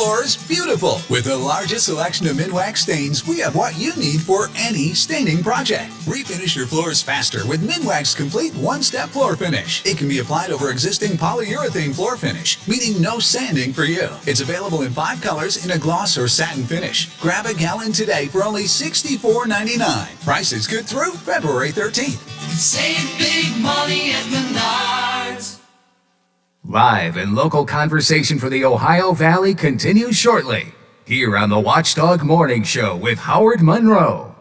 floors beautiful. With the largest selection of Minwax stains, we have what you need for any staining project. Refinish your floors faster with Minwax Complete One-Step Floor Finish. It can be applied over existing polyurethane floor finish, meaning no sanding for you. It's available in 5 colors in a gloss or satin finish. Grab a gallon today for only $64.99. Price is good through February 13th. Save big money at Menards. Live and local conversation for the Ohio Valley continues shortly, here on the Watchdog Morning Show with Howard Monroe.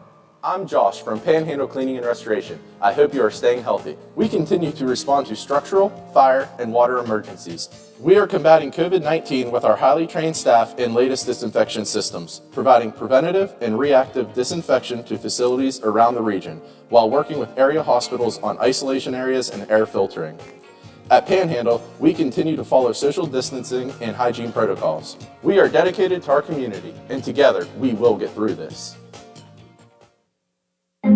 I'm Josh from Panhandle Cleaning and Restoration. I hope you are staying healthy. We continue to respond to structural, fire, and water emergencies. We are combating COVID-19 with our highly trained staff and latest disinfection systems, providing preventative and reactive disinfection to facilities around the region, while working with area hospitals on isolation areas and air filtering. At Panhandle, we continue to follow social distancing and hygiene protocols. We are dedicated to our community, and together, we will get through this.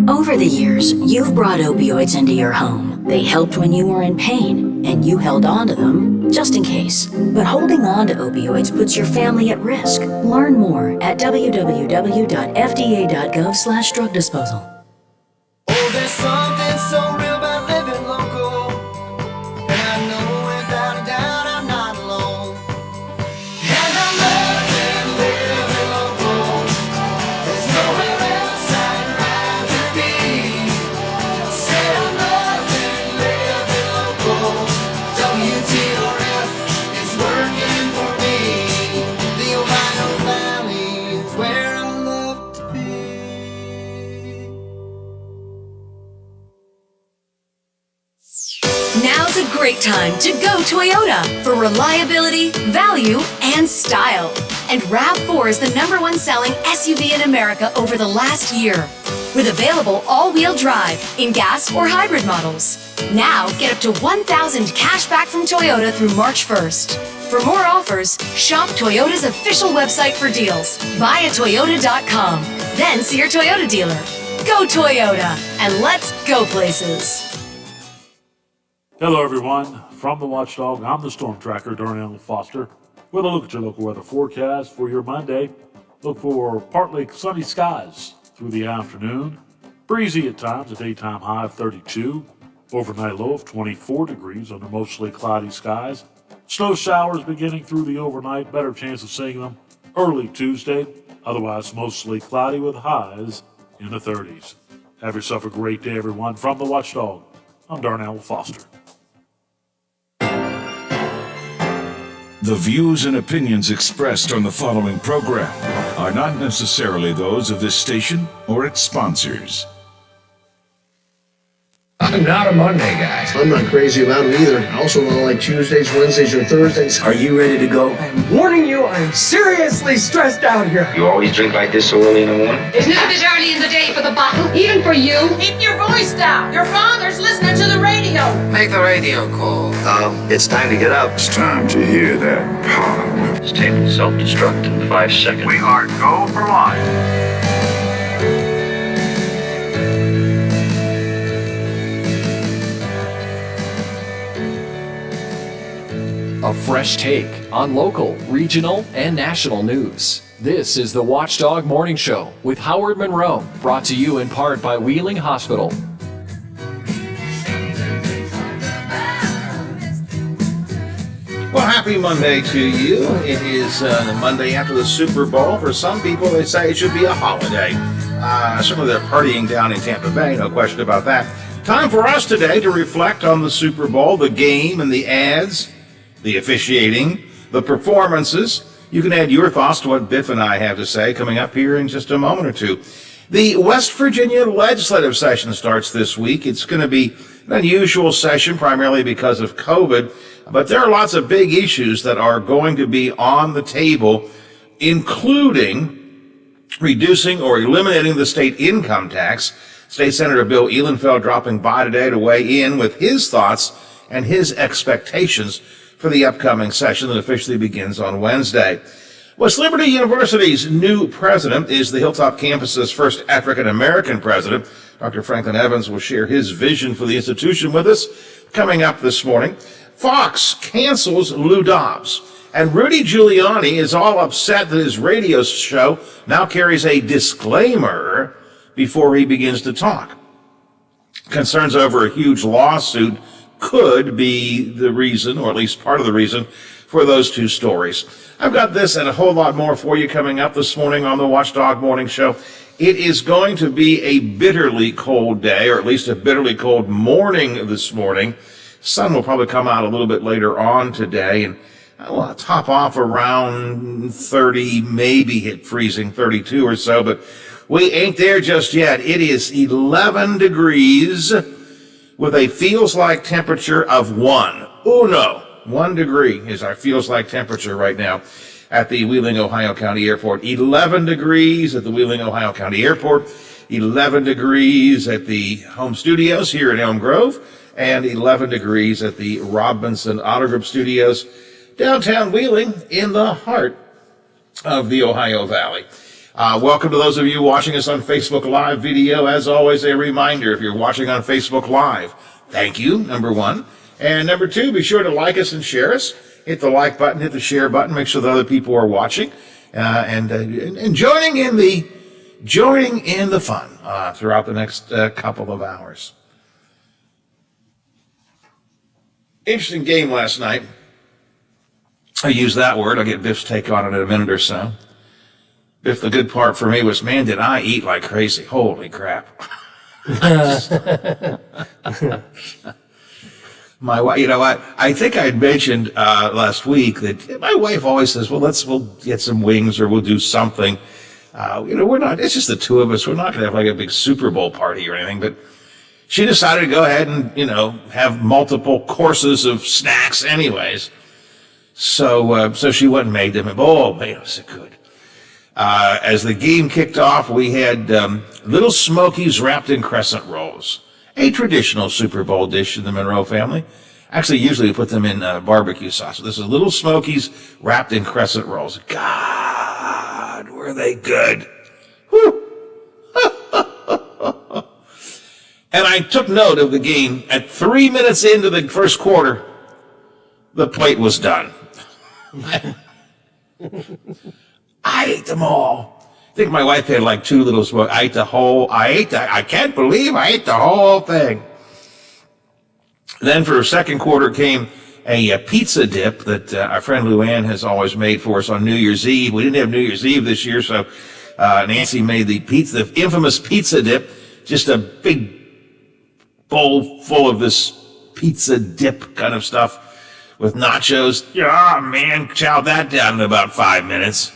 Over the years, you've brought opioids into your home. They helped when you were in pain, and you held on to them just in case. But holding on to opioids puts your family at risk. Learn more at www.fda.gov/drug disposal. Oh, there's something so real about living local. And I know without a doubt I'm not alone. And I'm loving living local. There's nowhere else I'd rather be. Say I'm loving living local. WTRF is working for me. The Ohio Valley is where I love to be. Now's a great time to go Toyota for reliability, value, and style. And RAV4 is the #1 selling SUV in America over the last year, with available all-wheel drive in gas or hybrid models. Now get up to $1,000 cash back from Toyota through March 1st. For more offers, shop Toyota's official website for deals. Buyatoyota.com. Then see your Toyota dealer. Go Toyota, and let's go places. Hello, everyone. From the Watchdog, I'm the Storm Tracker, Darnell Foster, with a look at your local weather forecast for your Monday. Look for partly sunny skies through the afternoon. Breezy at times, a daytime high of 32. Overnight low of 24 degrees under mostly cloudy skies. Snow showers beginning through the overnight. Better chance of seeing them early Tuesday. Otherwise, mostly cloudy with highs in the 30s. Have yourself a great day, everyone. From the Watchdog, I'm Darnell Foster. The views and opinions expressed on the following program are not necessarily those of this station or its sponsors. I'm not a Monday guy. I'm not crazy about it either. I also don't like Tuesdays, Wednesdays, or Thursdays. Are you ready to go? I'm warning you, I'm seriously stressed out here. You always drink like this so early in the morning? Isn't it a bit early in the day for the bottle? Even for you? Keep your voice down. Your father's listening to the radio. Make the radio call. It's time to get up. It's time to hear that pop. This tape will self-destruct in 5 seconds. We are go for live. A fresh take on local, regional, and national news. This is the Watchdog Morning Show with Howard Monroe, brought to you in part by Wheeling Hospital. Well, happy Monday to you. It is the Monday after the Super Bowl. For some people, they say it should be a holiday. Certainly they're partying down in Tampa Bay, no question about that. Time for us today to reflect on the Super Bowl, the game and the ads, the officiating, the performances. You can add your thoughts to what Biff and I have to say coming up here in just a moment or two. The West Virginia legislative session starts this week. It's going to be an unusual session, primarily because of COVID, but there are lots of big issues that are going to be on the table, including reducing or eliminating the state income tax. State Senator Bill Ehlenfeld dropping by today to weigh in with his thoughts and his expectations for the upcoming session that officially begins on Wednesday. West Liberty University's new president is the Hilltop campus's first African-American president. Dr. Franklin Evans will share his vision for the institution with us coming up this morning. Fox cancels Lou Dobbs And Rudy Giuliani is all upset that his radio show now carries a disclaimer before he begins to talk. Concerns over a huge lawsuit could be the reason, or at least part of the reason, for those two stories. I've got this and a whole lot more for you coming up this morning on the Watchdog Morning Show. It is going to be a bitterly cold day, or at least a bitterly cold morning this morning. Sun will probably come out a little bit later on today, and I'll top off around 30, maybe hit freezing 32 or so, but we ain't there just yet. It is 11 degrees with a feels-like temperature of 1. 1 degree is our feels-like temperature right now at the Wheeling, Ohio County Airport. 11 degrees at the Wheeling, Ohio County Airport. 11 degrees at the home studios here in Elm Grove. And 11 degrees at the Robinson Auto Group Studios, downtown Wheeling, in the heart of the Ohio Valley. Welcome to those of you watching us on Facebook Live video. As always, a reminder, if you're watching on Facebook Live, thank you, number one. And number two, be sure to like us and share us. Hit the like button, hit the share button, make sure that other people are watching and joining in the fun throughout the next couple of hours. Interesting game last night. I use that word. I'll get Biff's take on it in a minute or so. Biff, the good part for me was, man, did I eat like crazy. Holy crap. My wife, you know what? I think I had mentioned last week that my wife always says, we'll get some wings or we'll do something. We're not, it's just the two of us. We're not going to have like a big Super Bowl party or anything, but she decided to go ahead and, have multiple courses of snacks anyways. So she went and made them. And, oh, man, was it good. As the game kicked off, we had Little Smokies wrapped in crescent rolls. A traditional Super Bowl dish in the Monroe family. Actually, usually we put them in barbecue sauce. This is Little Smokies wrapped in crescent rolls. God, were they good. Whew. And I took note of the game. At 3 minutes into the first quarter, the plate was done. I ate them all. I think my wife had like 2 little smokes. I can't believe I ate the whole thing. Then for a second quarter came a pizza dip that our friend Luann has always made for us on New Year's Eve. We didn't have New Year's Eve this year, so Nancy made the infamous pizza dip, just a big bowl full of this pizza dip kind of stuff with nachos. Yeah, man, chowed that down in about 5 minutes.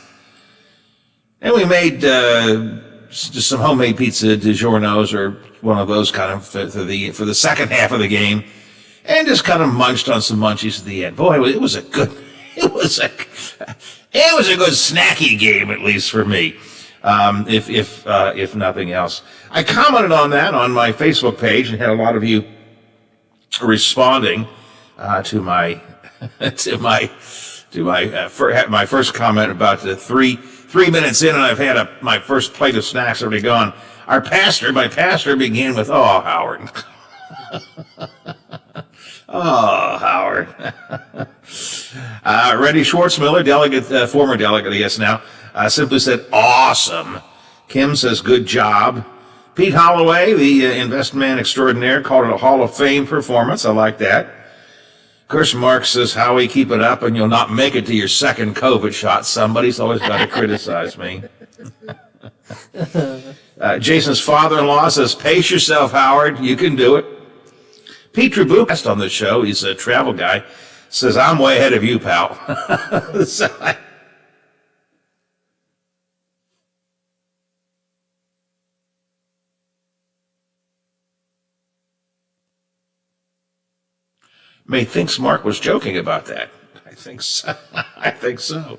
And we made just some homemade pizza DiGiorno's or one of those kind of for the second half of the game, and just kind of munched on some munchies at the end. Boy, it was a good snacky game, at least for me. If nothing else, I commented on that on my Facebook page and had a lot of you responding to my first comment about the 3 minutes in, and I've had my first plate of snacks already gone. My pastor began with, "Oh, Howard." Oh, Howard. Randy Schwartzmiller, former delegate, I guess now, simply said, "Awesome." Kim says, "Good job." Pete Holloway, the investment extraordinaire, called it a Hall of Fame performance. I like that. Of course, Mark says, "Howie, keep it up and you'll not make it to your second COVID shot." Somebody's always got to criticize me. Jason's father-in-law says, "Pace yourself, Howard. You can do it." Pete Trabuk, on the show, he's a travel guy, says, "I'm way ahead of you, pal." May thinks Mark was joking about that. I think so. I think so.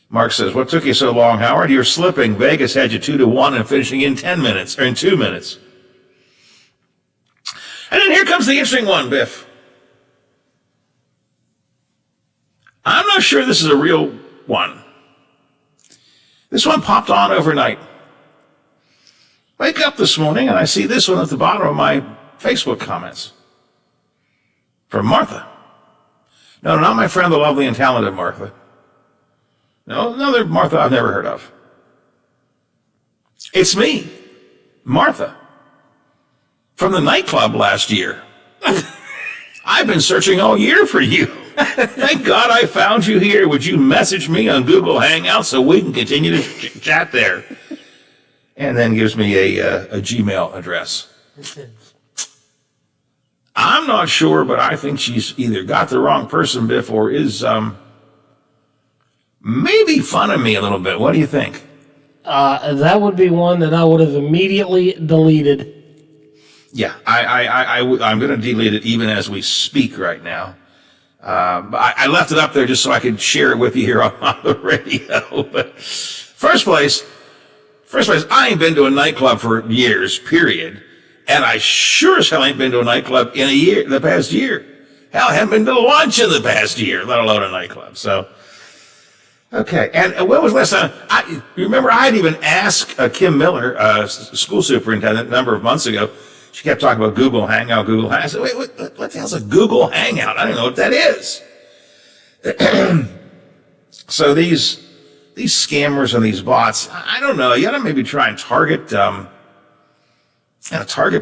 Mark says, "What took you so long, Howard? You're slipping. Vegas had you 2-1 and finishing in 2 minutes. And then here comes the interesting one, Biff. I'm not sure this is a real one. This one popped on overnight. Wake up this morning and I see this one at the bottom of my Facebook comments. From Martha. No, not my friend, the lovely and talented Martha. No, another Martha I've never heard of. It's me, Martha, from the nightclub last year. I've been searching all year for you. Thank God I found you here. Would you message me on Google Hangouts so we can continue to chat there? And then gives me a Gmail address. I'm not sure, but I think she's either got the wrong person, Biff, or is maybe funning me a little bit. What do you think? That would be one that I would have immediately deleted. Yeah, I'm going to delete it even as we speak right now. I left it up there just so I could share it with you here on the radio. But first place, I ain't been to a nightclub for years, period. And I sure as hell ain't been to a nightclub in the past year. Hell, I haven't been to lunch in the past year, let alone a nightclub. So, okay. And when was the last time? Remember, I had even asked Kim Miller, school superintendent, a number of months ago. She kept talking about Google Hangout, Google Hangout. I said, wait, what the hell's a Google Hangout? I don't know what that is. So these scammers and these bots, I don't know. You got to maybe try and target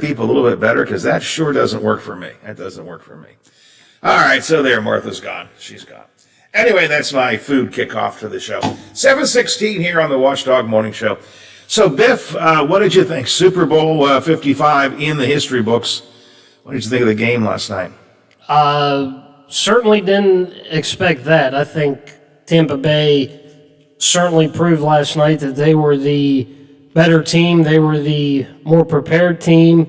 people a little bit better, because that sure doesn't work for me. That doesn't work for me. All right, so there, Martha's gone. She's gone. Anyway, that's my food kickoff to the show. 7:16 here on the Watchdog Morning Show. So, Biff, what did you think? Super Bowl 55 in the history books. What did you think of the game last night? Certainly didn't expect that. I think Tampa Bay certainly proved last night that they were the better team. They were the more prepared team.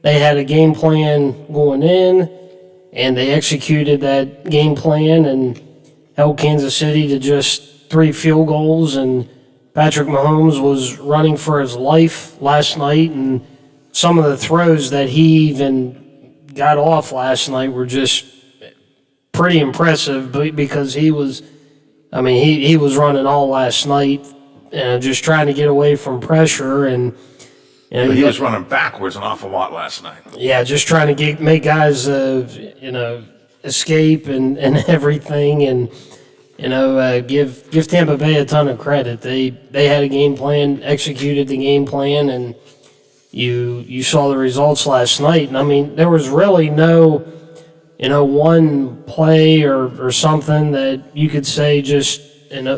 They had a game plan going in, and they executed that game plan and held Kansas City to just 3 field goals. And Patrick Mahomes was running for his life last night, and some of the throws that he even got off last night were just pretty impressive, because he was running all last night, just trying to get away from pressure. And he was running backwards an awful lot last night. Yeah, just trying to make guys escape and everything. And give Tampa Bay a ton of credit. They had a game plan, executed the game plan, and you saw the results last night. And I mean, there was really no one play or something that you could say just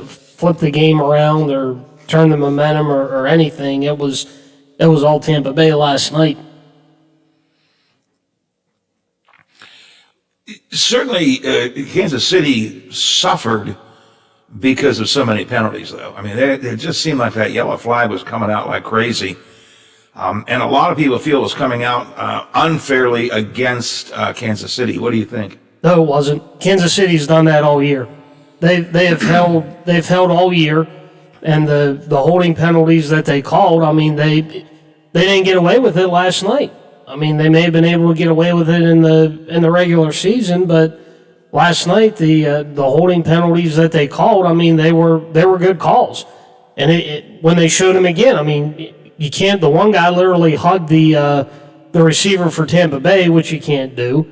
flip the game around or turn the momentum or anything. It was all Tampa Bay last night. Certainly, Kansas City suffered because of so many penalties, though. I mean, it just seemed like that yellow flag was coming out like crazy. And a lot of people feel it was coming out unfairly against Kansas City. What do you think? No, it wasn't. Kansas City's done that all year. They've held all year, and the holding penalties that they called, I mean, they didn't get away with it last night. I mean, they may have been able to get away with it in the regular season, but last night the holding penalties that they called, I mean, they were good calls. And when they showed them again, I mean, you can't. The one guy literally hugged the receiver for Tampa Bay, which you can't do.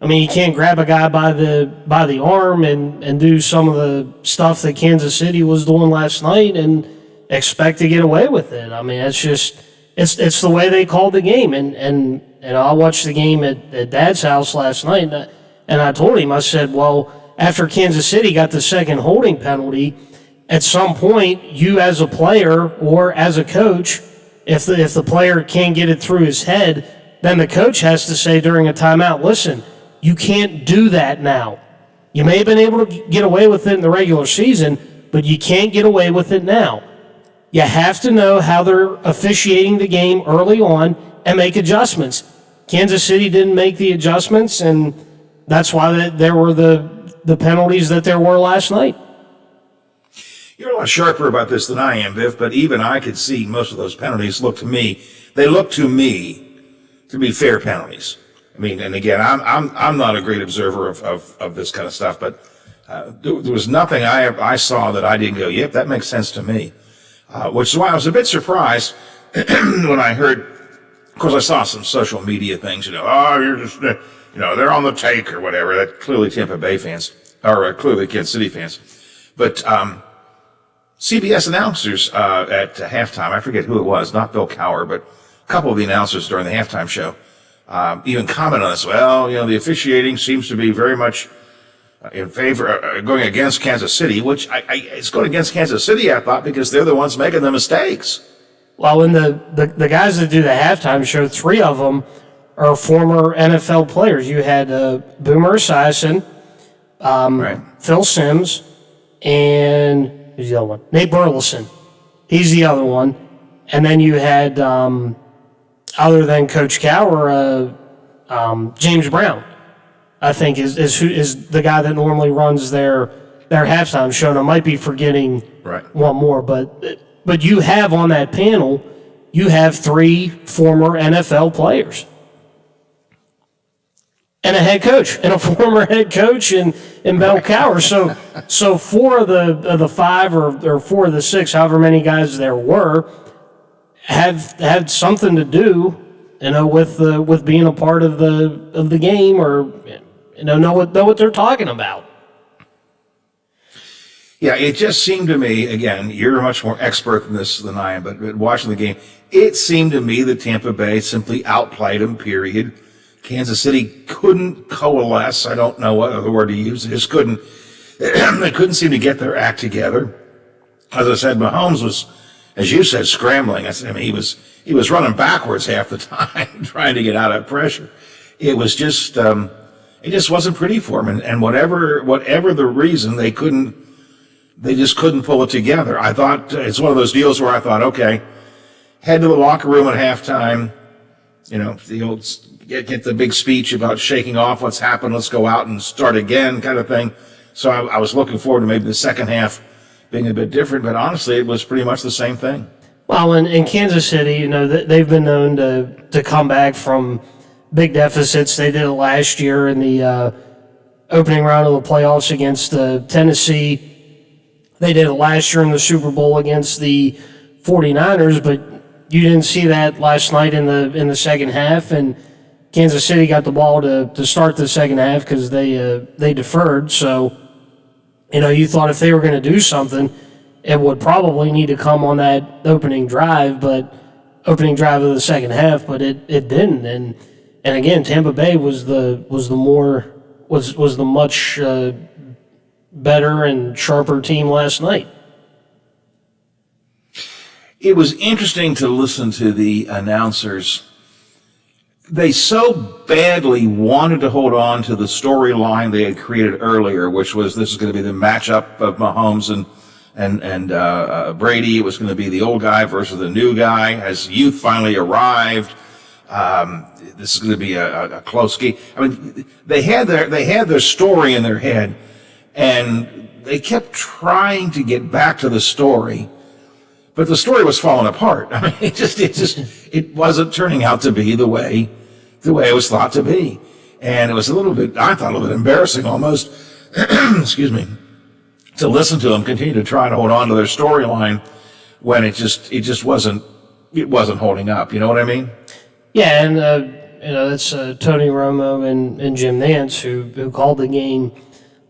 I mean, you can't grab a guy by the arm and do some of the stuff that Kansas City was doing last night and expect to get away with it. I mean, it's just. It's the way they called the game, and I watched the game at Dad's house last night, and I told him, I said, well, after Kansas City got the second holding penalty, at some point, you as a player or as a coach, if the player can't get it through his head, then the coach has to say during a timeout, listen, you can't do that now. You may have been able to get away with it in the regular season, but you can't get away with it now. You have to know how they're officiating the game early on and make adjustments. Kansas City didn't make the adjustments, and that's why there were the penalties that there were last night. You're a lot sharper about this than I am, Biff, but even I could see most of those penalties look to me to be fair penalties. I mean, and again, I'm not a great observer of this kind of stuff, but there was nothing I saw that I didn't go, yep, that makes sense to me. Which is why I was a bit surprised when I heard, of course I saw some social media things, you're just, they're on the take or whatever. That's clearly Tampa Bay fans. are clearly Kansas City fans. But CBS announcers at halftime, I forget who it was, not Bill Cowher, but a couple of the announcers during the halftime show even commented on this. Well, the officiating seems to be very much in favor, going against Kansas City, which it's going against Kansas City, I thought, because they're the ones making the mistakes. Well, when the guys that do the halftime show, 3 of them are former NFL players. You had Boomer Esiason, Phil Simms, and who's the other one? Nate Burleson. He's the other one. And then you had, other than Coach Cowher, James Brown, I think, is the guy that normally runs their halftime show. And I might be forgetting one more, but you have on that panel, you have 3 former NFL players. And a head coach, and a former head coach in Bill Cowher. So 4 of the 5 or 4 of the 6, however many guys there were, have had something to do, with being a part of the game, or know what they're talking about. Yeah, it just seemed to me, again, you're much more expert in this than I am, but watching the game, it seemed to me that Tampa Bay simply outplayed them, period. Kansas City couldn't coalesce. I don't know what other word to use. They just couldn't. They couldn't seem to get their act together. As I said, Mahomes was, as you said, scrambling. He was running backwards half the time, trying to get out of pressure. It was just, it just wasn't pretty for him. And whatever the reason, they just couldn't pull it together. I thought it's one of those deals where I thought, okay, head to the locker room at halftime. The old get the big speech about shaking off what's happened, let's go out and start again kind of thing. So I was looking forward to maybe the second half being a bit different, but honestly, it was pretty much the same thing. Well, in Kansas City, they've been known to come back from big deficits. They did it last year in the opening round of the playoffs against Tennessee. They did it last year in the Super Bowl against the 49ers, but you didn't see that last night in the second half, and Kansas City got the ball to start the second half because they deferred. So, you thought if they were going to do something, it would probably need to come on that opening drive of the second half, but it didn't. And again, Tampa Bay was the much better and sharper team last night. It was interesting to listen to the announcers. They so badly wanted to hold on to the storyline they had created earlier, which was this is going to be the matchup of Mahomes and Brady. It was going to be the old guy versus the new guy as youth finally arrived. This is going to be a close game. They had their story in their head, and they kept trying to get back to the story. But the story was falling apart. It wasn't turning out to be the way it was thought to be. And it was a little bit embarrassing almost, excuse me, to listen to them continue to try to hold on to their storyline when it just wasn't holding up. You know what I mean? Yeah, and that's Tony Romo and Jim Nantz who called the game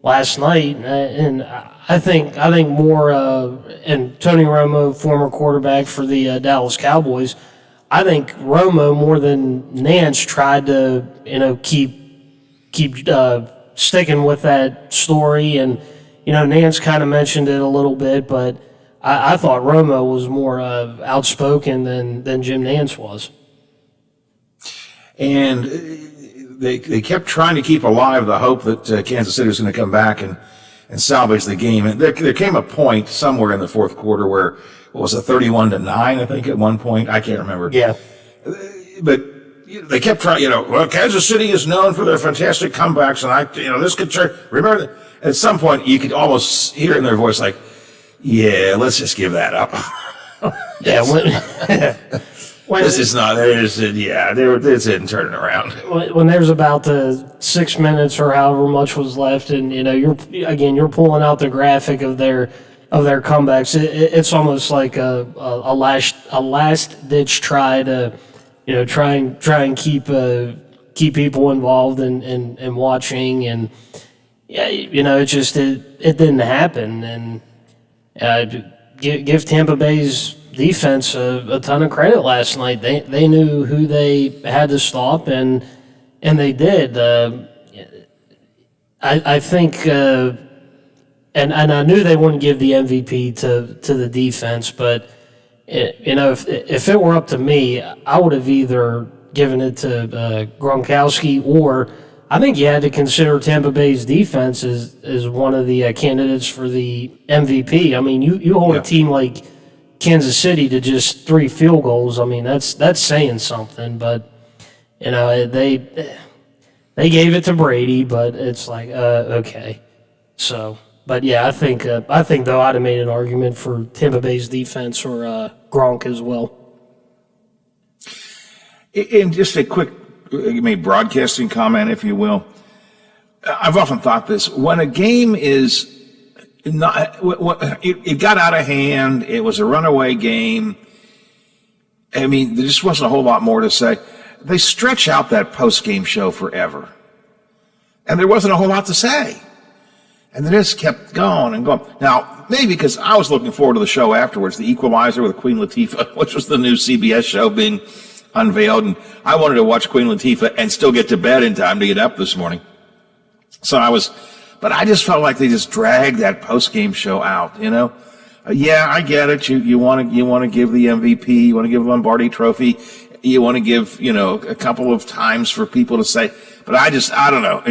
last night, and I think more, and Tony Romo, former quarterback for the Dallas Cowboys, I think Romo more than Nantz tried to keep sticking with that story, and Nantz kind of mentioned it a little bit, but I thought Romo was more outspoken than Jim Nantz was. And they kept trying to keep alive the hope that Kansas City was going to come back and salvage the game. And there came a point somewhere in the fourth quarter where, what was it, 31-9, I think, at one point? I can't remember. Yeah. But they kept trying, well, Kansas City is known for their fantastic comebacks, and this could turn. Remember, at some point, you could almost hear in their voice, like, yeah, let's just give that up. Yeah. This is not, this isn't turning around. When there's about 6 minutes or however much was left, and you're pulling out the graphic of their comebacks, it's almost like a last ditch try to try and keep people involved and watching, and yeah, it didn't happen. And give Tampa Bay's defense a ton of credit last night. They knew who they had to stop, and they did. I think, and I knew they wouldn't give the MVP to the defense, but if it were up to me, I would have either given it to Gronkowski, or I think you had to consider Tampa Bay's defense as one of the candidates for the MVP. I mean, you hold a team like Kansas City to just 3 field goals. I mean, that's saying something. But they gave it to Brady, but it's like okay. So, but yeah, I think though I'd have made an argument for Tampa Bay's defense or Gronk as well. And just a quick, broadcasting comment, if you will. I've often thought this: when a game is not, it got out of hand, it was a runaway game. I mean, there just wasn't a whole lot more to say. They stretch out that post-game show forever, and there wasn't a whole lot to say. And they just kept going and going. Now, maybe because I was looking forward to the show afterwards, The Equalizer with Queen Latifah, which was the new CBS show being unveiled, and I wanted to watch Queen Latifah and still get to bed in time to get up this morning. So but I just felt like they just dragged that post-game show out, Yeah, I get it. You want to give the MVP, you want to give the Lombardi Trophy, you want to give, a couple of times for people to say, but I don't know.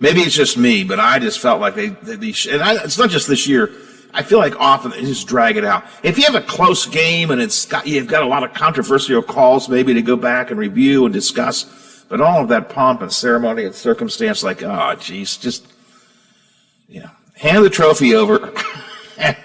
Maybe it's just me, but I just felt like it's not just this year. I feel like often they just drag it out. If you have a close game and you've got a lot of controversial calls, maybe to go back and review and discuss, but all of that pomp and ceremony and circumstance, like, oh, geez, just, hand the trophy over and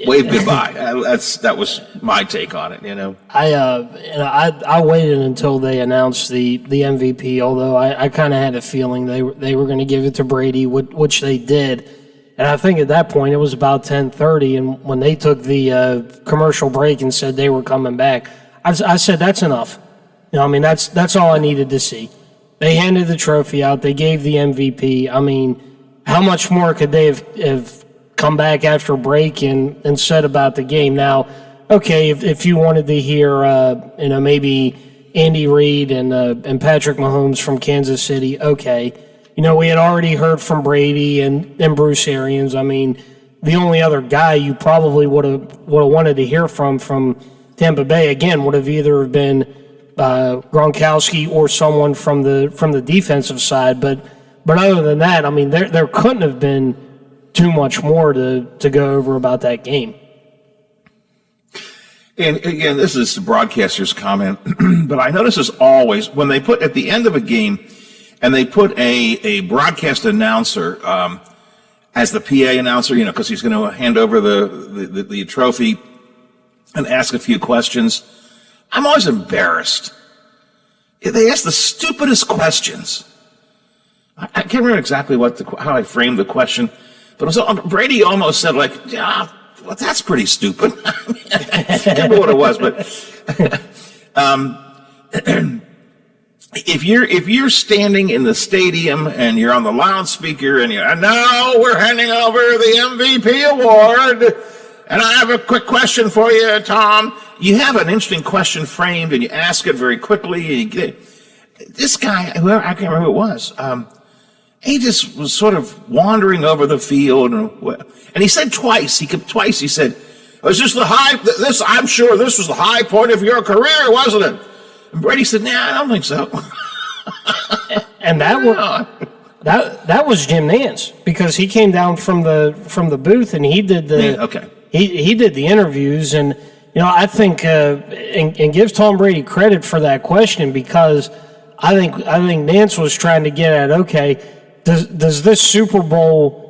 wave goodbye. That was my take on it, I waited until they announced the MVP, although I kind of had a feeling they were going to give it to Brady, which they did. And I think at that point it was about 10:30, and when they took the commercial break and said they were coming back, I said that's enough. That's all I needed to see. They handed the trophy out. They gave the MVP. I mean, how much more could they have come back after a break and said about the game? Now, okay, if you wanted to hear, maybe Andy Reid and Patrick Mahomes from Kansas City, okay. We had already heard from Brady and Bruce Arians. I mean, the only other guy you probably would have wanted to hear from Tampa Bay again would have either been Gronkowski or someone from the defensive side. But other than that, I mean, there couldn't have been too much more to go over about that game. And again, this is the broadcaster's comment, but I notice this always when they put at the end of a game. And they put a broadcast announcer as the PA announcer, because he's going to hand over the trophy and ask a few questions. I'm always embarrassed. They ask the stupidest questions. I can't remember exactly how I framed the question, but it was, Brady almost said well, that's pretty stupid. I can't remember what it was, but If you're standing in the stadium and you're on the loudspeaker and now we're handing over the MVP award, and I have a quick question for you, Tom. You have an interesting question framed and you ask it very quickly. And this guy, whoever, I can't remember who it was, he just was sort of wandering over the field, and he said twice. He said, "Was this I'm sure this was the high point of your career, wasn't it?" And Brady said, "Nah, I don't think so." And that was Jim Nance, because he came down from the booth and he did he did the interviews, and I think and give Tom Brady credit for that question, because I think Nance was trying to get at, okay, does this Super Bowl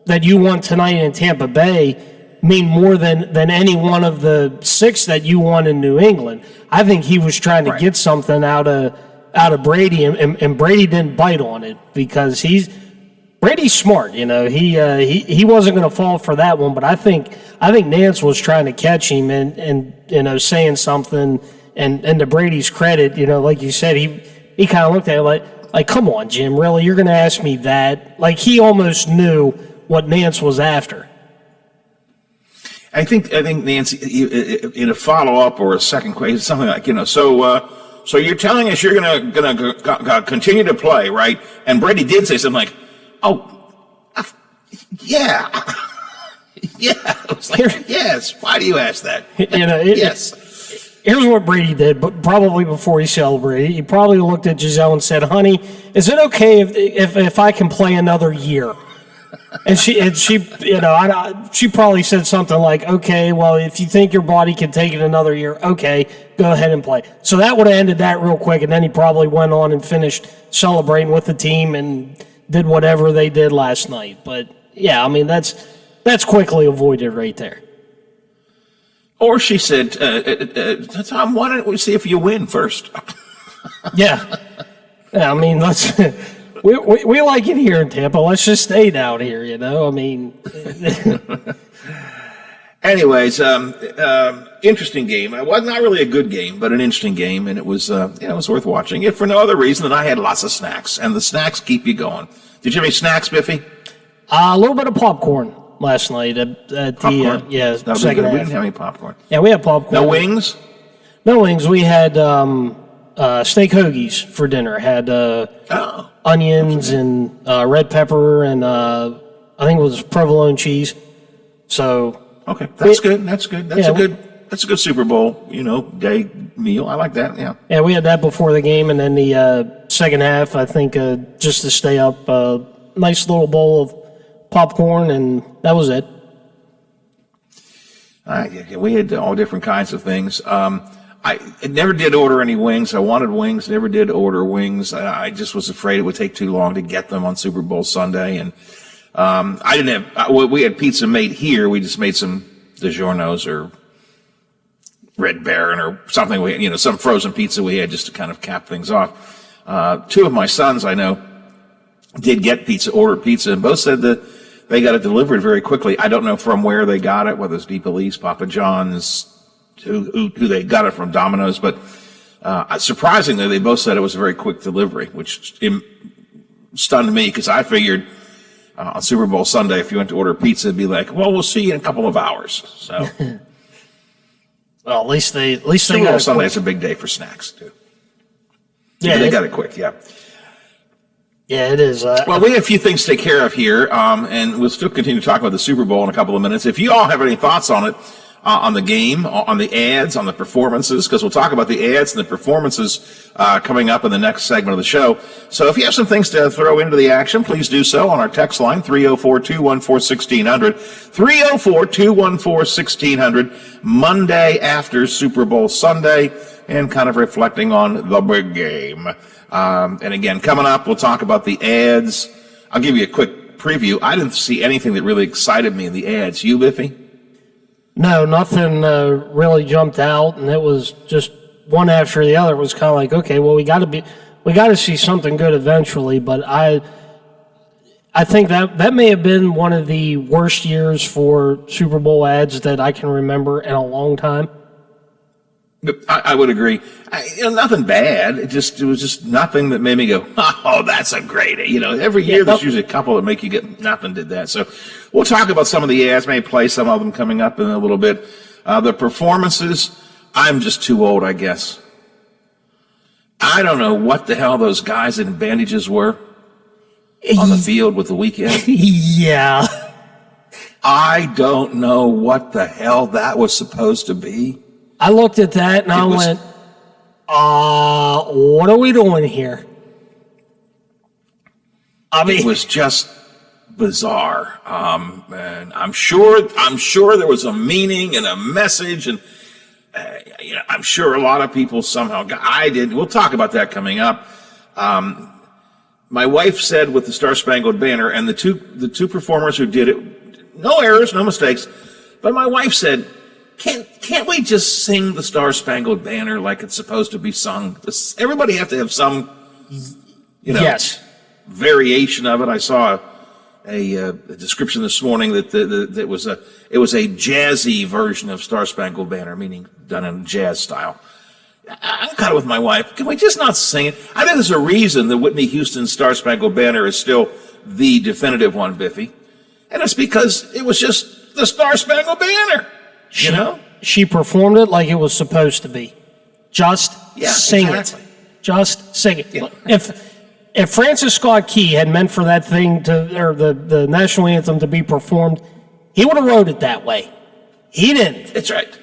that you won tonight in Tampa Bay mean more than any one of the 6 that you won in New England? I think he was trying to get something out of Brady, and Brady didn't bite on it, because Brady's smart. He wasn't going to fall for that one, but I think Nance was trying to catch him and saying something, and to Brady's credit, like you said, he kind of looked at it like, Like, come on, Jim, really? You're going to ask me that? Like, he almost knew what Nance was after. I think Nancy, in a follow-up or a second question, something like, so you're telling us you're gonna continue to play, right? And Brady did say something like, yeah. Yeah. I was like, yes. Why do you ask that? Yes. Here's what Brady did, but probably before he celebrated. He probably looked at Giselle and said, honey, is it okay if I can play another year? And she probably said something like, okay, well, if you think your body can take it another year, okay, go ahead and play. So that would have ended that real quick, and then he probably went on and finished celebrating with the team and did whatever they did last night. But, yeah, I mean, that's quickly avoided right there. Or she said, Tom, why don't we see if you win first? Yeah, I mean, let's... We like it here in Tampa. Let's just stay down here, I mean. Anyways, interesting game. It was not really a good game, but an interesting game, and it was worth watching. If for no other reason than I had lots of snacks, and the snacks keep you going. Did you have any snacks, Biffy? A little bit of popcorn last night at popcorn? the second half. We didn't have any popcorn. Yeah, we had popcorn. No wings? No wings. We had steak hoagies for dinner. Had onions and red pepper and I think it was provolone cheese. So okay, that's good. That's good. That's a good Super Bowl day meal. I like that. Yeah. Yeah, we had that before the game, and then the second half, I think, just to stay up, nice little bowl of popcorn, and that was it. We had all different kinds of things. I never did order any wings. I wanted wings. Never did order wings. I just was afraid it would take too long to get them on Super Bowl Sunday. And I didn't have. We had pizza made here. We just made some DiGiorno's or Red Baron or something. We had, some frozen pizza we had just to kind of cap things off. Two of my sons I know did get pizza, ordered pizza, and both said that they got it delivered very quickly. I don't know from where they got it, whether it's Depot East, Papa John's, who they got it from, Domino's, but surprisingly, they both said it was a very quick delivery, which stunned me because I figured on Super Bowl Sunday, if you went to order pizza, it'd be like, well, we'll see you in a couple of hours. So, well, at least they Super got Bowl it Sunday quick. is a big day for snacks too. Yeah, they got it quick. Yeah. Yeah, it is. Well, we have a few things to take care of here, and we'll still continue to talk about the Super Bowl in a couple of minutes. If you all have any thoughts on it, on the game, on the ads, on the performances, because we'll talk about the ads and the performances coming up in the next segment of the show. So if you have some things to throw into the action, please do so on our text line, 304-214-1600, 304-214-1600, Monday after Super Bowl Sunday, and kind of reflecting on the big game. And again, coming up, we'll talk about the ads. I'll give you a quick preview. I didn't see anything that really excited me in the ads. You, Biffy? No, nothing really jumped out, and it was just one after the other. It was kind of like, okay, well, we got to see something good eventually. But I think that may have been one of the worst years for Super Bowl ads that I can remember in a long time. I would agree. Nothing bad. It was just nothing that made me go, oh, that's a great. Every year there's usually a couple that make you get nothing did that. So we'll talk about some of the ads, maybe play some of them coming up in a little bit. The performances, I'm just too old, I guess. I don't know what the hell those guys in bandages were on the field with the weekend. Yeah. I don't know what the hell that was supposed to be. I looked at that and I went, what are we doing here? I mean, it was just bizarre. And I'm sure there was a meaning and a message, and I'm sure a lot of people somehow I did. We'll talk about that coming up. My wife said with the Star Spangled Banner, and the two performers who did it, no errors, no mistakes, but my wife said, Can't we just sing the Star Spangled Banner like it's supposed to be sung? Everybody have to have some, yes, variation of it. I saw a description this morning that it was a jazzy version of Star Spangled Banner, meaning done in jazz style. I'm kind of with my wife. Can we just not sing it? I think there's a reason that Whitney Houston's Star Spangled Banner is still the definitive one, Biffy. And it's because it was just the Star Spangled Banner. You know? She performed it like it was supposed to be. Just sing it. Just sing it. Yeah. If Francis Scott Key had meant for that thing to, or the national anthem to be performed, he would have wrote it that way. He didn't. That's right.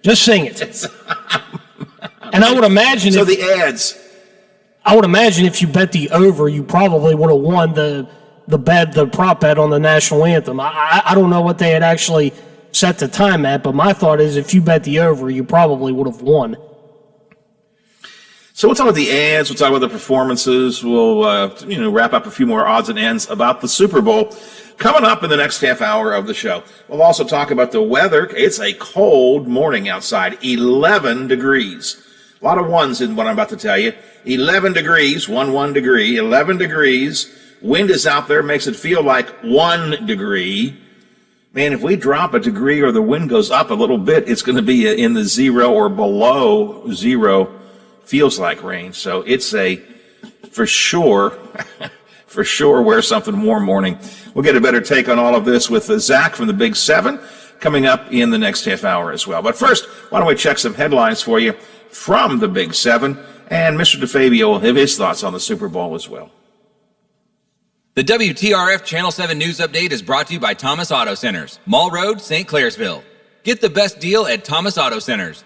Just sing it. And I would imagine so the ads. I would imagine if you bet the over, you probably would have won the prop bet on the national anthem. I don't know what they had actually set the time at, but my thought is if you bet the over, you probably would have won. So we'll talk about the ads, we'll talk about the performances, we'll wrap up a few more odds and ends about the Super Bowl coming up in the next half hour of the show. We'll also talk about the weather. It's a cold morning outside, 11 degrees. A lot of ones in what I'm about to tell you. 11 degrees, 1 degree, 11 degrees. Wind is out there, makes it feel like 1 degree. Man, if we drop a degree or the wind goes up a little bit, it's going to be in the 0 or below 0. Feels like rain. So it's a, for sure wear something warm morning. We'll get a better take on all of this with Zach from the Big 7 coming up in the next half hour as well. But first, why don't we check some headlines for you from the Big 7, and Mr. DeFabio will have his thoughts on the Super Bowl as well. The WTRF Channel 7 News Update is brought to you by Thomas Auto Centers, Mall Road, St. Clairsville. Get the best deal at Thomas Auto Centers.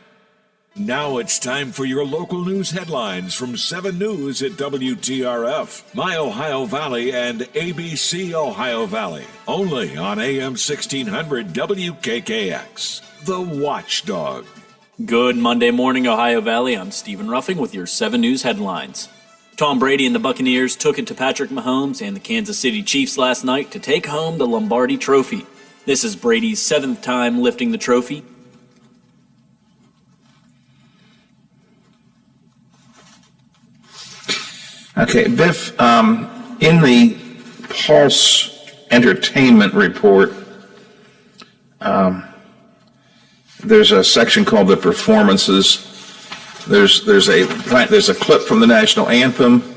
Now it's time for your local news headlines from 7 News at WTRF, My Ohio Valley, and ABC Ohio Valley. Only on AM 1600 WKKX. The Watchdog. Good Monday morning, Ohio Valley. I'm Stephen Ruffing with your 7 News headlines. Tom Brady and the Buccaneers took it to Patrick Mahomes and the Kansas City Chiefs last night to take home the Lombardi Trophy. This is Brady's 7th time lifting the trophy. Okay, Biff, in the Pulse Entertainment Report, there's a section called the performances. There's a clip from the national anthem,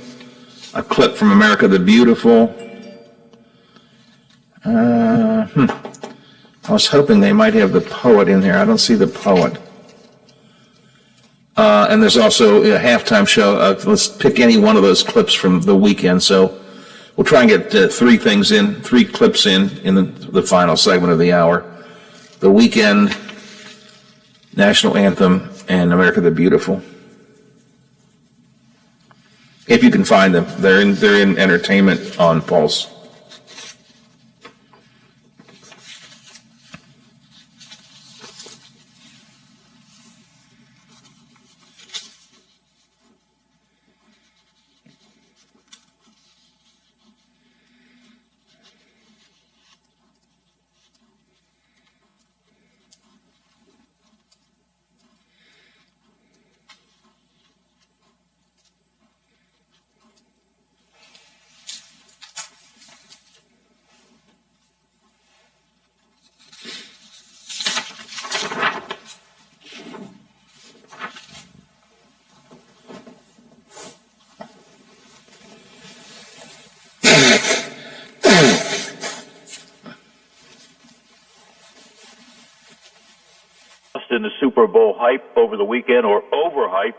a clip from America the Beautiful. I was hoping they might have the poet in here. I don't see the poet. And there's also a halftime show. Let's pick any one of those clips from the weekend. So we'll try and get 3 clips in the final segment of the hour. The weekend, national anthem, and America the Beautiful. If you can find them, they're in entertainment on Pulse. In the Super Bowl hype over the weekend, or overhype,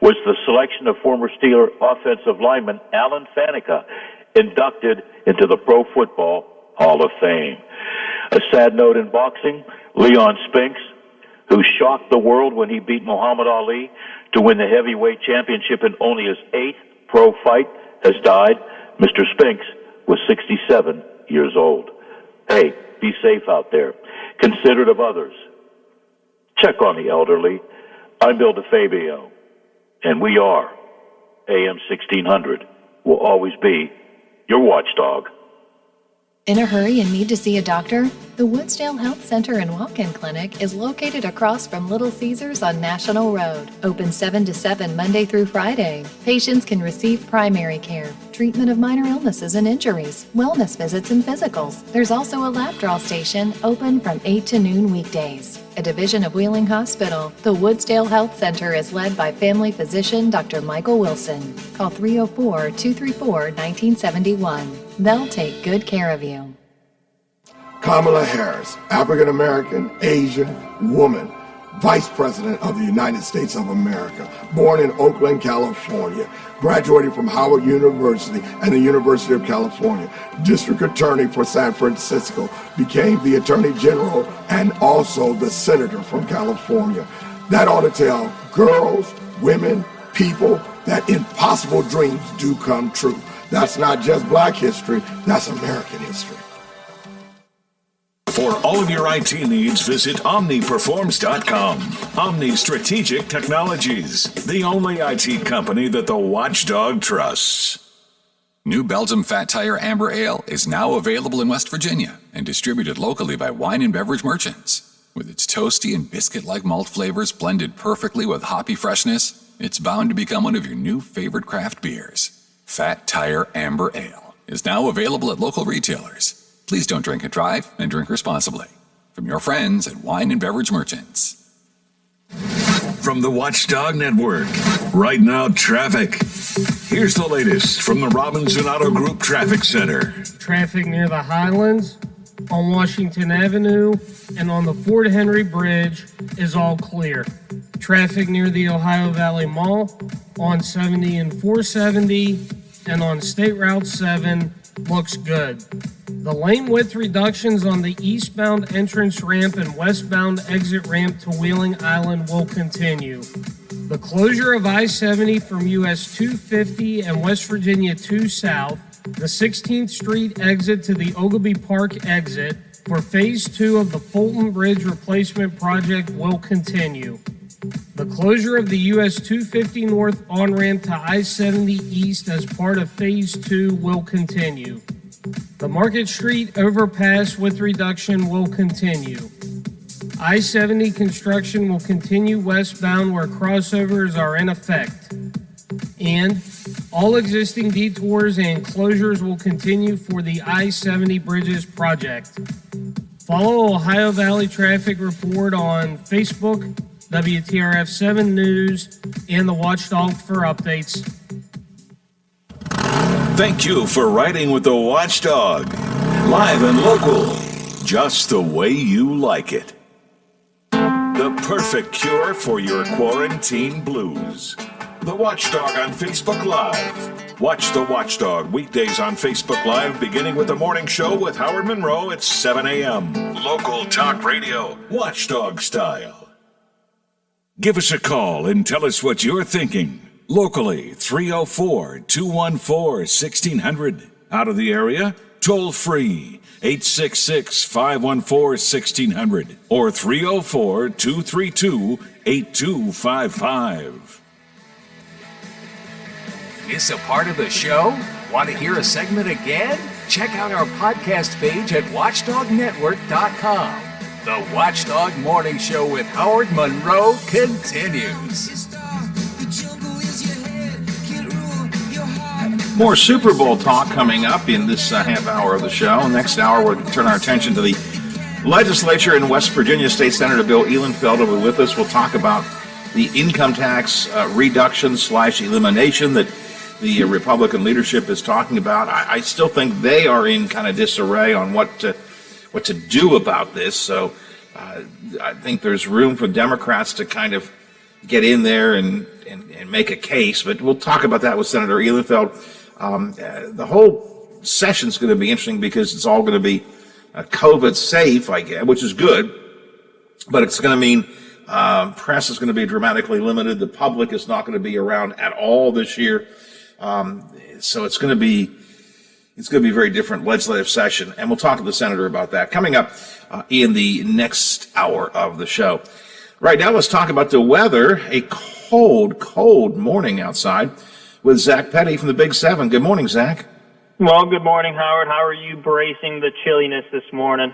was the selection of former Steeler offensive lineman Alan Faneca, inducted into the Pro Football Hall of Fame. A sad note in boxing, Leon Spinks, who shocked the world when he beat Muhammad Ali to win the heavyweight championship in only his 8th pro fight, has died. Mr. Spinks was 67 years old. Hey, be safe out there. Considerate of others. Check on the elderly. I'm Bill DeFabio, and we are AM 1600. Will always be your watchdog. In a hurry and need to see a doctor? The Woodsdale Health Center and Walk-In Clinic is located across from Little Caesars on National Road. Open 7 to 7 Monday through Friday. Patients can receive primary care, treatment of minor illnesses and injuries, wellness visits and physicals. There's also a lab draw station open from 8 to noon weekdays. A division of Wheeling Hospital, the Woodsdale Health Center is led by family physician Dr. Michael Wilson. Call 304-234-1971. They'll take good care of you. Kamala Harris, African American, Asian, woman, Vice President of the United States of America, born in Oakland, California, graduated from Howard University and the University of California, District Attorney for San Francisco, became the Attorney General and also the Senator from California. That ought to tell girls, women, people that impossible dreams do come true. That's not just Black history, that's American history. For all of your IT needs, visit OmniPerforms.com. Omni Strategic Technologies, the only IT company that the Watchdog trusts. New Belgium Fat Tire Amber Ale is now available in West Virginia and distributed locally by wine and beverage merchants. With its toasty and biscuit-like malt flavors blended perfectly with hoppy freshness, it's bound to become one of your new favorite craft beers. Fat Tire Amber Ale is now available at local retailers. Please don't drink and drive, and drink responsibly. From your friends at Wine and Beverage Merchants. From the Watchdog Network, right now traffic. Here's the latest from the Robinson Auto Group Traffic Center. Traffic near the Highlands, on Washington Avenue, and on the Fort Henry Bridge is all clear. Traffic near the Ohio Valley Mall, on 70 and 470, and on State Route 7 looks good. The lane width reductions on the eastbound entrance ramp and westbound exit ramp to Wheeling Island will continue. The closure of I-70 from US 250 and West Virginia 2 South, the 16th Street exit to the Ogilvy Park exit for Phase 2 of the Fulton Bridge replacement project will continue. The closure of the US 250 North on-ramp to I-70 East as part of Phase 2 will continue. The Market Street overpass with reduction will continue. I-70 construction will continue westbound where crossovers are in effect. And all existing detours and closures will continue for the I-70 Bridges project. Follow Ohio Valley Traffic Report on Facebook, WTRF 7 News, and the Watchdog for updates. Thank you for riding with the Watchdog. Live and local, just the way you like it. The perfect cure for your quarantine blues. The Watchdog on Facebook Live. Watch the Watchdog weekdays on Facebook Live, beginning with the morning show with Howard Monroe at 7 a.m. Local talk radio, Watchdog style. Give us a call and tell us what you're thinking. Locally, 304-214-1600. Out of the area, toll free, 866-514-1600 or 304-232-8255. Miss a part of the show? Want to hear a segment again? Check out our podcast page at watchdognetwork.com. The Watchdog Morning Show with Howard Monroe continues. More Super Bowl talk coming up in this half hour of the show. Next hour, we'll turn our attention to the legislature in West Virginia. State Senator Bill Ehlenfeld will be with us. We'll talk about the income tax reduction / elimination that the Republican leadership is talking about. I still think they are in kind of disarray on what to do about this. So I think there's room for Democrats to kind of get in there and make a case. But we'll talk about that with Senator Ehlenfeld. The whole session is going to be interesting because it's all going to be COVID safe, I guess, which is good. But it's going to mean press is going to be dramatically limited. The public is not going to be around at all this year. So it's going to be a very different legislative session. And we'll talk to the senator about that coming up in the next hour of the show. Right now, let's talk about the weather. A cold morning outside with Zach Petty from the Big 7. Good morning, Zach. Well, good morning, Howard. How are you bracing the chilliness this morning?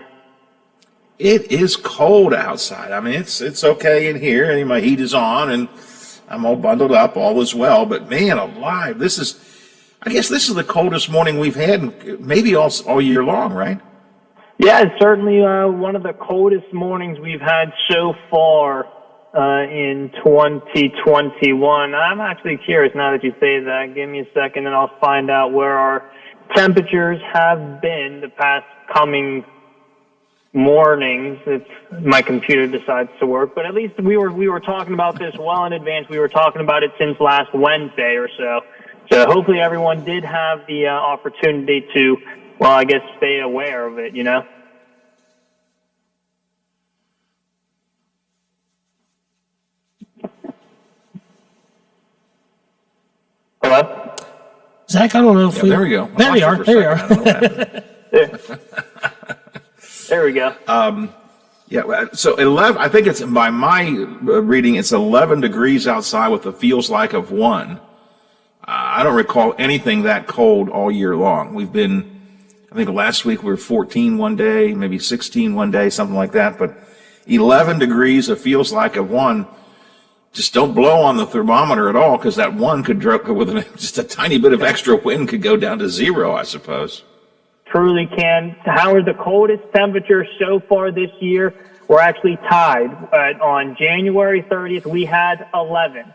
It is cold outside. I mean, it's okay in here, and my heat is on, and I'm all bundled up, all is well. But man, alive, I guess this is the coldest morning we've had, maybe all year long, right? Yeah, it's certainly one of the coldest mornings we've had so far in 2021. I'm actually curious now that you say that. Give me a second, and I'll find out where our temperatures have been the past coming mornings if my computer decides to work. But at least we were talking about this well in advance. We were talking about it since last Wednesday or so. So hopefully everyone did have the opportunity to, well, I guess stay aware of it, you know? Hello? Zach, I don't know if there we go. There we are. There we are. There we go. Yeah, so 11, I think it's, by my reading, it's 11 degrees outside with a feels like of 1. I don't recall anything that cold all year long. We've been, I think last week we were 14 one day, maybe 16 one day, something like that. But 11 degrees, a feels like of 1. Just don't blow on the thermometer at all, because that 1 could drop with just a tiny bit of extra wind could go down to 0, I suppose. Truly can. Howard, the coldest temperature so far this year, we're actually tied. On January 30th, we had 11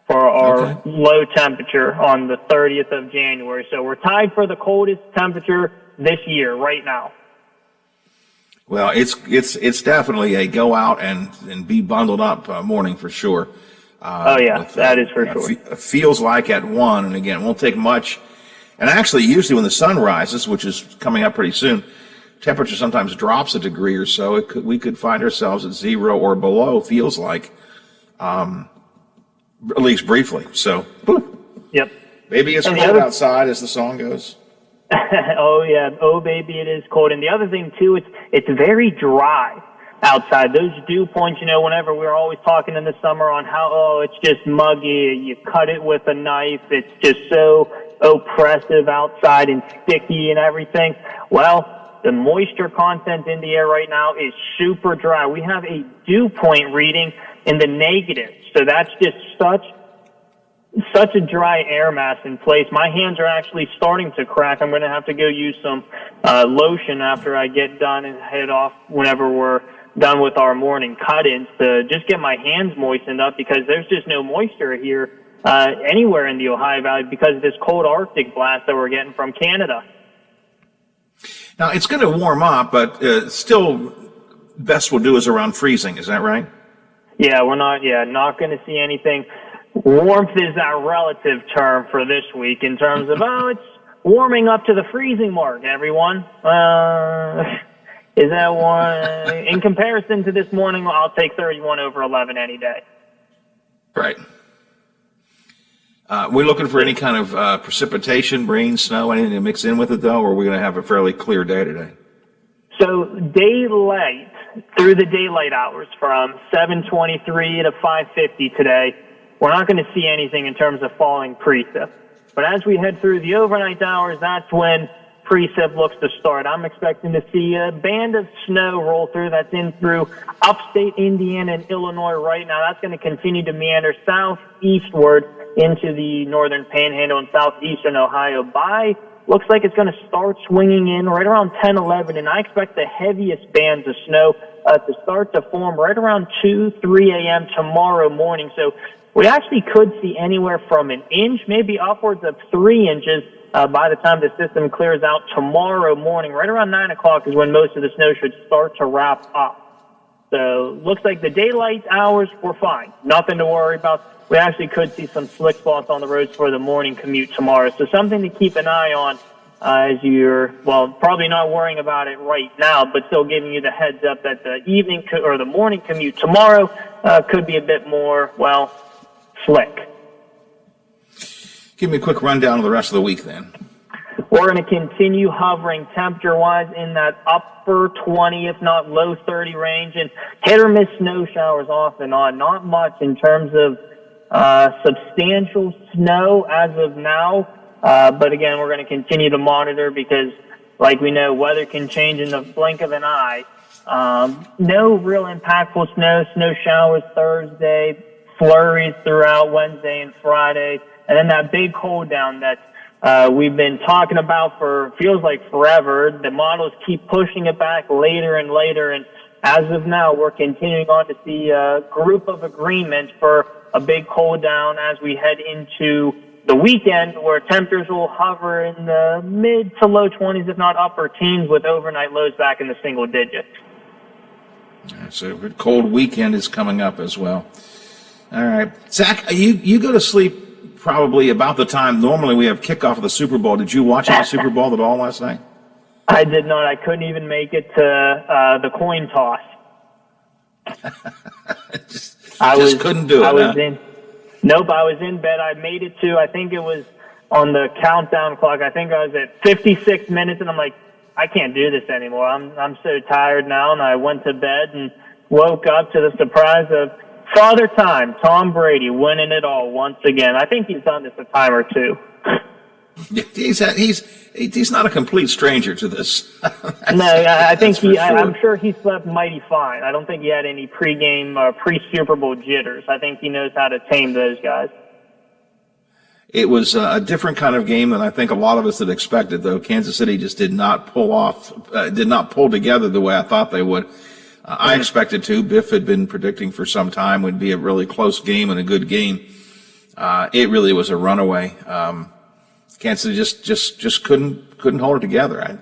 for our low temperature on the 30th of January. So we're tied for the coldest temperature this year right now. Well, it's definitely a go out and be bundled up morning for sure. That is for sure. Feels like at 1, and again, it won't take much. And actually, usually when the sun rises, which is coming up pretty soon, temperature sometimes drops a degree or so. We could find ourselves at 0 or below, feels like, at least briefly. So, boop. Yep. Maybe it's cold outside, as the song goes. Oh, yeah. Oh, baby, it is cold. And the other thing, too, it's very dry outside. Those dew points, you know, whenever we're always talking in the summer on how, it's just muggy. You cut it with a knife. It's just so oppressive outside and sticky and everything. Well, the moisture content in the air right now is super dry. We have a dew point reading in the negatives. So that's just such a dry air mass in place. My hands are actually starting to crack. I'm going to have to go use some lotion after I get done and head off whenever we're done with our morning cut-ins to just get my hands moistened up, because there's just no moisture here anywhere in the Ohio Valley because of this cold Arctic blast that we're getting from Canada. Now, it's going to warm up, but still best we'll do is around freezing. Is that right? Yeah, we're not going to see anything. Warmth is our relative term for this week in terms of, it's warming up to the freezing mark, everyone. Is that one? In comparison to this morning, I'll take 31 over 11 any day. Right. We're looking for any kind of precipitation, rain, snow, anything to mix in with it, though, or are we going to have a fairly clear day today? So daylight, through the daylight hours from 7:23 to 5:50 today, we're not going to see anything in terms of falling precip. But as we head through the overnight hours, that's when precip looks to start. I'm expecting to see a band of snow roll through. That's in through upstate Indiana and Illinois right now. That's going to continue to meander southeastward into the northern panhandle and southeastern Ohio looks like it's going to start swinging in right around 10, 11, and I expect the heaviest bands of snow to start to form right around 2, 3 a.m. tomorrow morning. So we actually could see anywhere from an inch, maybe upwards of 3 inches by the time the system clears out tomorrow morning. Right around 9 o'clock is when most of the snow should start to wrap up. So looks like the daylight hours were fine. Nothing to worry about. We actually could see some slick spots on the roads for the morning commute tomorrow. So something to keep an eye on as you're, probably not worrying about it right now, but still giving you the heads up that the evening or the morning commute tomorrow could be a bit more, slick. Give me a quick rundown of the rest of the week then. We're going to continue hovering temperature-wise in that upper 20, if not low 30 range, and hit or miss snow showers off and on. Not much in terms of substantial snow as of now, but again, we're going to continue to monitor because, like we know, weather can change in the blink of an eye. No real impactful snow showers Thursday, flurries throughout Wednesday and Friday, and then that big cold down that we've been talking about for feels like forever. The models keep pushing it back later and later, and as of now, we're continuing on to see a group of agreement for a big cold down as we head into the weekend, where temperatures will hover in the mid to low 20s, if not upper teens, with overnight lows back in the single digits. So a cold weekend is coming up as well. All right. Zach, you go to sleep probably about the time normally we have kickoff of the Super Bowl. Did you watch the Super Bowl at all last night? I did not. I couldn't even make it to the coin toss. just couldn't do it. Nope, I was in bed. I made it to, I think it was on the countdown clock. I think I was at 56 minutes, and I'm like, I can't do this anymore. I'm so tired now, and I went to bed and woke up to the surprise of Father Time, Tom Brady, winning it all once again. I think he's done this a time or two. He's not a complete stranger to this. I think I'm sure he slept mighty fine. I don't think he had any pregame, pre-Super Bowl jitters. I think he knows how to tame those guys. It was a different kind of game than I think a lot of us had expected, though. Kansas City just did not pull together the way I thought they would. I expected to. Biff had been predicting for some time would be a really close game and a good game. It really was a runaway. Kansas City just couldn't hold it together. I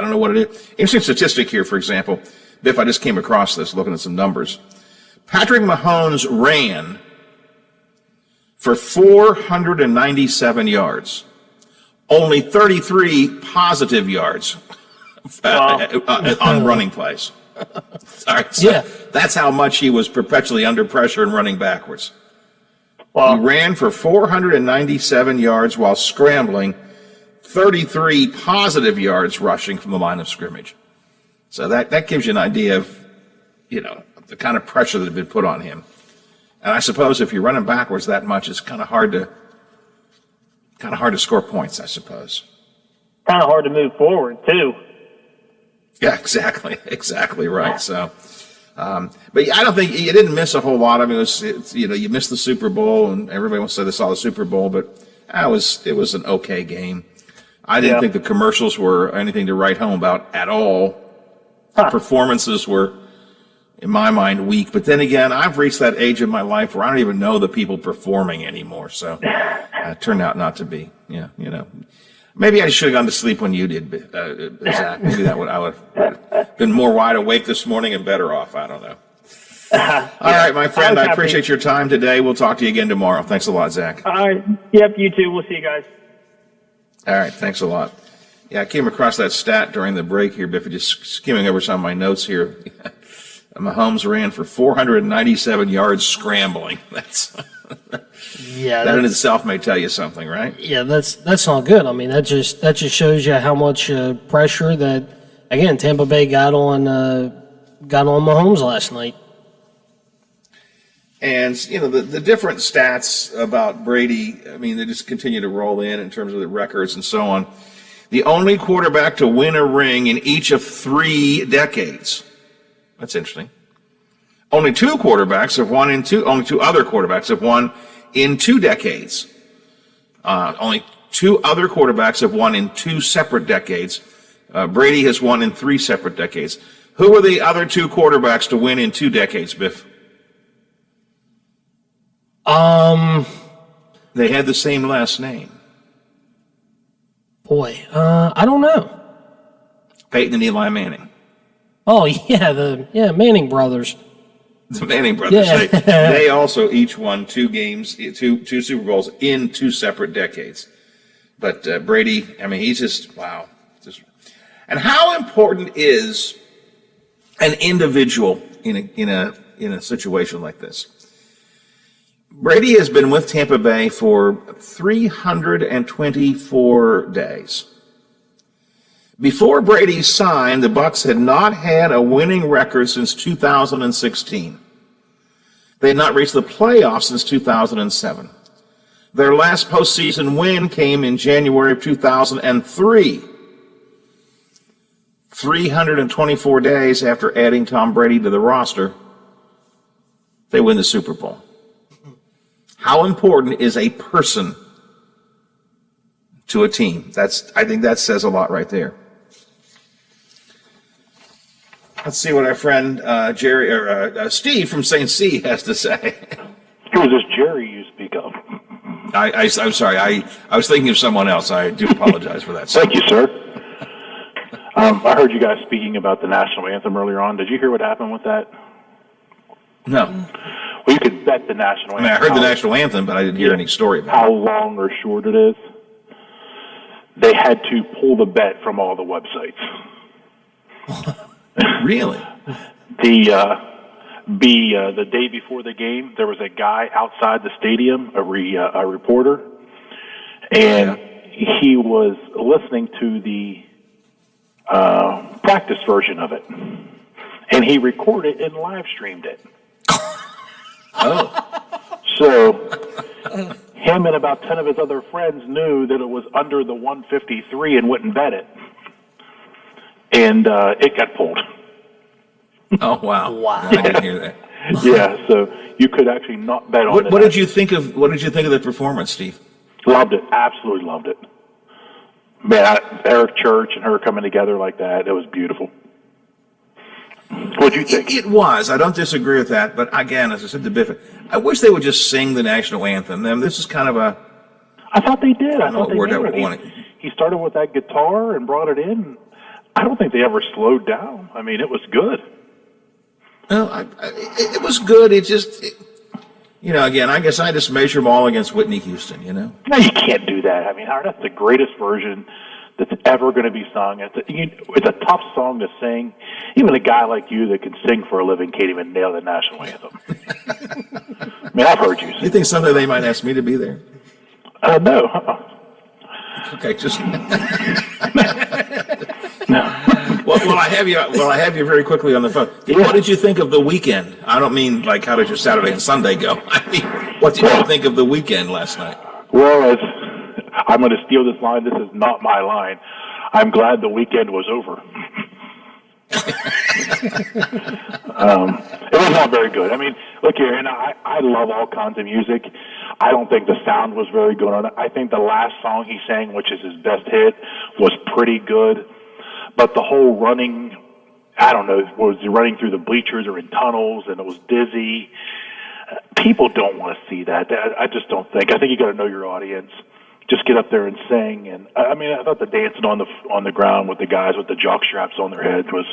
don't know what it is. Interesting statistic here, for example. Biff, I just came across this looking at some numbers. Patrick Mahomes ran for 497 yards. Only 33 positive yards on running plays. All right, so that's how much he was perpetually under pressure and running backwards. He ran for 497 yards while scrambling, 33 positive yards rushing from the line of scrimmage. So that gives you an idea of, the kind of pressure that had been put on him. And I suppose if you're running backwards that much, it's kind of hard to score points, I suppose. Kind of hard to move forward, too. Yeah, exactly right. So, but I don't think you didn't miss a whole lot. I mean, you missed the Super Bowl, and everybody wants to say they saw the Super Bowl, but it was an okay game. I didn't think the commercials were anything to write home about at all. Performances were, in my mind, weak. But then again, I've reached that age of my life where I don't even know the people performing anymore. So it turned out not to be. Yeah, Maybe I should have gone to sleep when you did, Zach. Maybe I would have been more wide awake this morning and better off. I don't know. All right, my friend, I appreciate your time today. We'll talk to you again tomorrow. Thanks a lot, Zach. All right. Yep, you too. We'll see you guys. All right, thanks a lot. Yeah, I came across that stat during the break here, Biff, just skimming over some of my notes here. Mahomes ran for 497 yards scrambling. That in itself may tell you something, right? Yeah, that's not good. I mean, that just shows you how much pressure that, again, Tampa Bay got on Mahomes last night. And the different stats about Brady, I mean, they just continue to roll in terms of the records and so on. The only quarterback to win a ring in each of 3 decades. That's interesting. Only 2 quarterbacks have won in 2. Only 2 other quarterbacks have won in 2 decades. Only 2 other quarterbacks have won in 2 separate decades. Brady has won in 3 separate decades. Who were the other 2 quarterbacks to win in 2 decades, Biff? They had the same last name. Boy, I don't know. Peyton and Eli Manning. Oh yeah, Manning brothers. The Manning brothers. Yeah. They also each won 2 games, 2 Super Bowls in 2 separate decades. But Brady, I mean, he's just wow. And how important is an individual in a situation like this? Brady has been with Tampa Bay for 324 days. Before Brady signed, the Bucs had not had a winning record since 2016. They had not reached the playoffs since 2007. Their last postseason win came in January of 2003. 324 days after adding Tom Brady to the roster, they win the Super Bowl. How important is a person to a team? I think that says a lot right there. Let's see what our friend Steve from St. C has to say. Who is this Jerry you speak of? I'm sorry. I was thinking of someone else. I do apologize for that. Thank you, sir. I heard you guys speaking about the national anthem earlier on. Did you hear what happened with that? No. Well, you could bet the national anthem. I heard the national anthem, but I didn't hear any story about how long or short it is. They had to pull the bet from all the websites. Really? The day before the game, there was a guy outside the stadium, a reporter, and he was listening to the practice version of it, and he recorded and live streamed it. Oh. So him and about 10 of his other friends knew that it was under the 153 and wouldn't bet it. And it got pulled. Oh, wow. Wow. I didn't hear that. Yeah, so you could actually not bet on it. What did you think of the performance, Steve? Loved it. Absolutely loved it. Man, Eric Church and her coming together like that, it was beautiful. What'd you think? It was. I don't disagree with that, but again, as I said to Biff, I wish they would just sing the national anthem. This is kind of a... I thought they did. I thought they nailed did. He started with that guitar and brought it in. I don't think they ever slowed down. I mean, it was good. Well, it was good. It just... again, I guess I just measure them all against Whitney Houston, No, you can't do that. I mean, that's the greatest version that's ever going to be sung. It's a tough song to sing. Even a guy like you that can sing for a living can't even nail the national anthem. I mean, I've heard you sing. You think someday they might ask me to be there? No. Okay, just... Well, I have you very quickly on the phone. Yeah. What did you think of the weekend? I don't mean like how did your Saturday and Sunday go? I mean, what did you think of the weekend last night? Well, I'm going to steal this line. This is not my line. I'm glad the weekend was over. It was not very good. I mean, look here, and I love all kinds of music. I don't think the sound was very good on it. I think the last song he sang, which is his best hit, was pretty good. But the whole running, I don't know, was he running through the bleachers or in tunnels, and it was dizzy. People don't want to see that. I just don't think. I think you got to know your audience. Just get up there and sing. And I mean, I thought the dancing on the ground with the guys with the jock straps on their heads was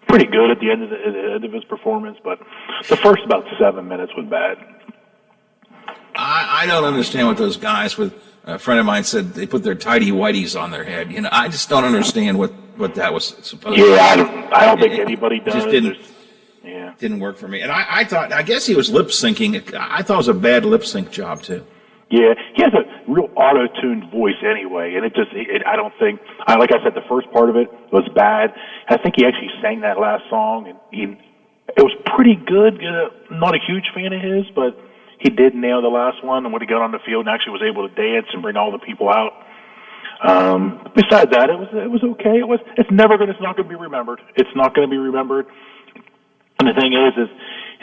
pretty good at the end of his performance. But the first about 7 minutes was bad. I don't understand what those guys with. A friend of mine said they put their tidy whities on their head. I just don't understand what that was supposed to be. Yeah, I don't think anybody does. Just didn't work for me. And I thought, I guess he was lip syncing. I thought it was a bad lip sync job too. Yeah, he has a real auto-tuned voice anyway, and I don't think, like I said, the first part of it was bad. I think he actually sang that last song, and it was pretty good. Not a huge fan of his, but he did nail the last one, and when he got on the field and actually was able to dance and bring all the people out. Besides that, it was okay. It's not going to be remembered. It's not going to be remembered. And the thing is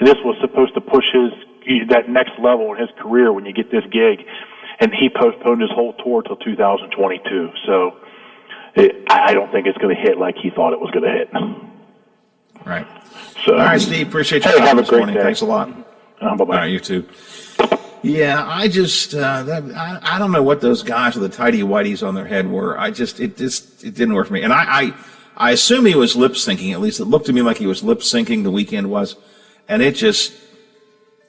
this was supposed to push that next level in his career when you get this gig, and he postponed his whole tour till 2022. So I don't think it's going to hit like he thought it was going to hit. Right. So, all right, Steve. Appreciate you have a this great morning. day. Thanks a lot. Bye-bye. All right, you too. Yeah, I just I don't know what those guys with the tidy whities on their head were. It didn't work for me. And I assume he was lip syncing. At least it looked to me like he was lip syncing. The weekend was, and it just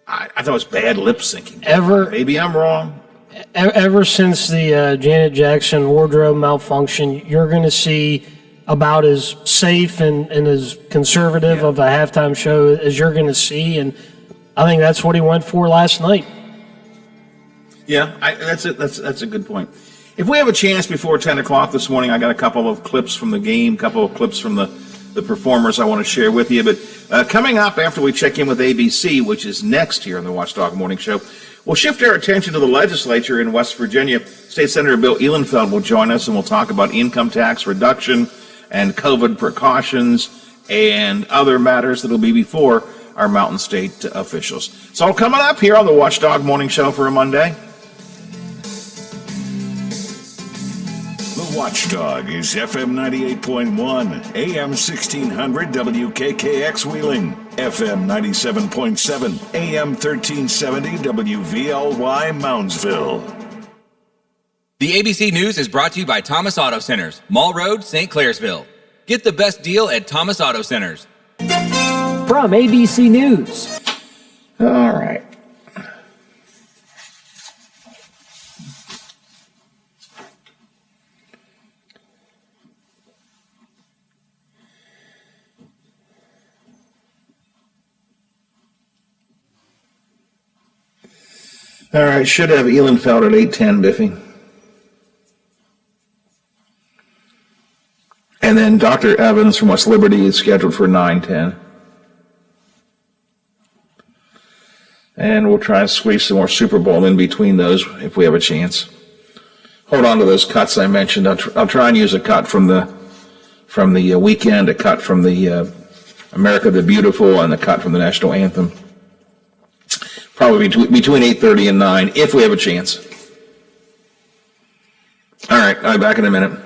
I thought it was bad lip syncing. Maybe I'm wrong. Ever since the Janet Jackson wardrobe malfunction, you're going to see about as safe and as conservative of a halftime show as you're going to see, and I think that's what he went for last night. Yeah, that's a good point. If we have a chance before 10 o'clock this morning, I got a couple of clips from the game, a couple of clips from the performers I want to share with you. But coming up after we check in with ABC, which is next here on the Watchdog Morning Show, we'll shift our attention to the legislature in West Virginia. State Senator Bill Ehlenfeld will join us, and we'll talk about income tax reduction, and COVID precautions and other matters that will be before our Mountain State officials. It's all coming up here on the Watchdog Morning Show for a Monday. The Watchdog is FM 98.1, AM 1600 WKKX Wheeling, FM 97.7, AM 1370 WVLY Moundsville. The ABC News is brought to you by Thomas Auto Centers, Mall Road, St. Clairsville. Get the best deal at Thomas Auto Centers. From ABC News. All right. All right, should have Ehlenfeld at 8:10, Biffy. And then Dr. Evans from West Liberty is scheduled for 9:10. And we'll try to squeeze some more Super Bowl in between those if we have a chance. Hold on to those cuts I mentioned. I'll try and use a cut from the weekend, a cut from the America the Beautiful, and a cut from the National Anthem. Probably between 8:30 and 9, if we have a chance. All right, I'll be back in a minute.